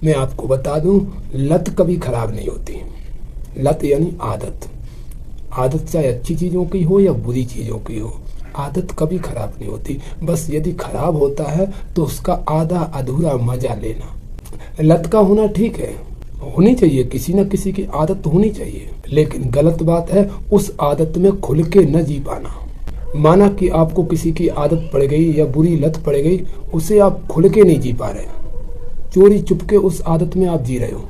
मैं आपको बता दूं, लत कभी खराब नहीं होती। लत यानी आदत। आदत चाहे अच्छी चीज़ों की हो या बुरी चीज़ों की हो, आदत कभी खराब नहीं होती। बस यदि खराब होता है तो उसका आधा अधूरा मजा लेना। लत का होना ठीक है, होनी चाहिए, किसी न किसी की आदत होनी चाहिए, लेकिन गलत बात है उस आदत में खुल के न जी पाना। माना कि आपको किसी की आदत पड़ गई या बुरी लत पड़ गई, उसे आप खुल के नहीं जी पा रहे, चोरी चुपके उस आदत में आप जी रहे हो।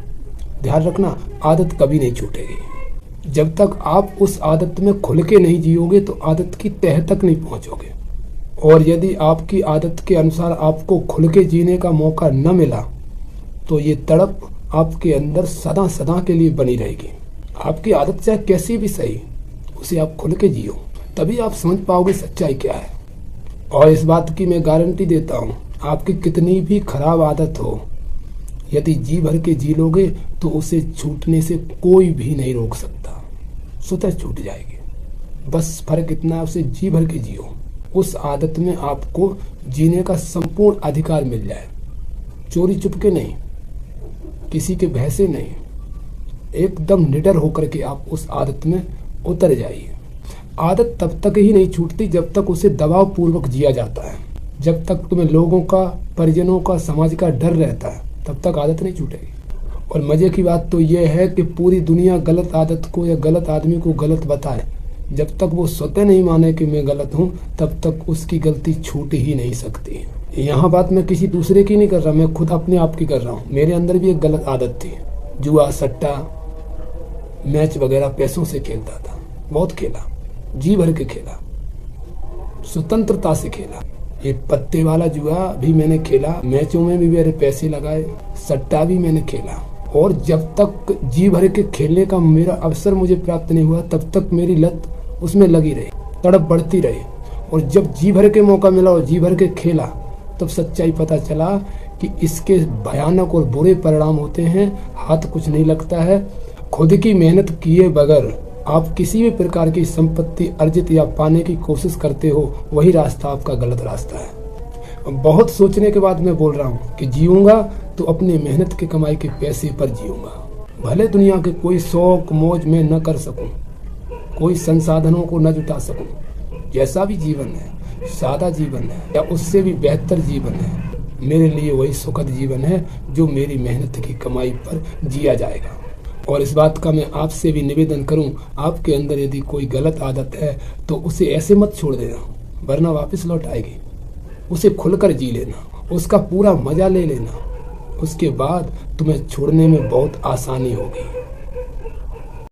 ध्यान रखना, आदत कभी नहीं छूटेगी। जब तक आप उस आदत में खुल के नहीं जियोगे तो आदत की तह तक नहीं पहुंचोगे। और यदि आपकी आदत के अनुसार आपको खुल के जीने का मौका न मिला तो ये तड़प आपके अंदर सदा सदा के लिए बनी रहेगी। आपकी आदत चाहे कैसी भी सही, उसे आप खुल के जियो, तभी आप समझ पाओगे सच्चाई क्या है। और इस बात की मैं गारंटी देता हूँ, आपकी कितनी भी खराब आदत हो, यदि जी भर के जी लोगे तो उसे छूटने से कोई भी नहीं रोक सकता। स्वतः छूट जाएगी। बस फर्क इतना है, उसे जी भर के जियो। उस आदत में आपको जीने का संपूर्ण अधिकार मिल जाए। चोरी चुपके नहीं, किसी के भय से नहीं, एकदम निडर होकर के आप उस आदत में उतर जाइए। आदत तब तक ही नहीं छूटती जब तक उसे दबाव पूर्वक जिया जाता है। जब तक तुम्हें लोगों का, परिजनों का, समाज का डर रहता है, तब तक आदत नहीं छूटेगी। और मजे की बात तो यह है कि पूरी दुनिया गलत आदत को या गलत आदमी को गलत बताए, जब तक वो स्वतः नहीं माने कि मैं गलत हूँ, तब तक उसकी गलती छूट ही नहीं सकती। यहाँ बात मैं किसी दूसरे की नहीं कर रहा, मैं खुद अपने आप की कर रहा हूँ। मेरे अंदर भी एक गलत आदत थी, जुआ, सट्टा, मैच वगैरह पैसों से खेलता था। बहुत खेला, जी भर के खेला, स्वतंत्रता से खेला। ये पत्ते वाला जुआ भी मैंने खेला, मैचों में भी मेरे पैसे लगाए, सट्टा भी मैंने खेला। और जब तक जी भर के खेलने का मेरा अवसर मुझे प्राप्त नहीं हुआ, तब तक मेरी लत उसमें लगी रही, तड़प बढ़ती रही। और जब जी भर के मौका मिला और जी भर के खेला, तब सच्चाई पता चला कि इसके भयानक और बुरे परिणाम होते हैं। हाथ कुछ नहीं लगता है। खुद की मेहनत किए बगैर आप किसी भी प्रकार की संपत्ति अर्जित या पाने की कोशिश करते हो, वही रास्ता आपका गलत रास्ता है। बहुत सोचने के बाद मैं बोल रहा हूँ कि जीऊंगा तो अपनी मेहनत की कमाई के पैसे पर जीऊंगा। भले दुनिया के कोई शौक मौज में न कर सकूं, कोई संसाधनों को न जुटा सकूं, जैसा भी जीवन है, सादा जीवन है या उससे भी बेहतर जीवन है, मेरे लिए वही सुखद जीवन है जो मेरी मेहनत की कमाई पर जिया जाएगा। और इस बात का मैं आपसे भी निवेदन करूं, आपके अंदर यदि कोई गलत आदत है तो उसे ऐसे मत छोड़ देना, वरना वापस लौट आएगी। उसे खुलकर जी लेना, उसका पूरा मजा ले लेना, उसके बाद तुम्हें छोड़ने में बहुत आसानी होगी।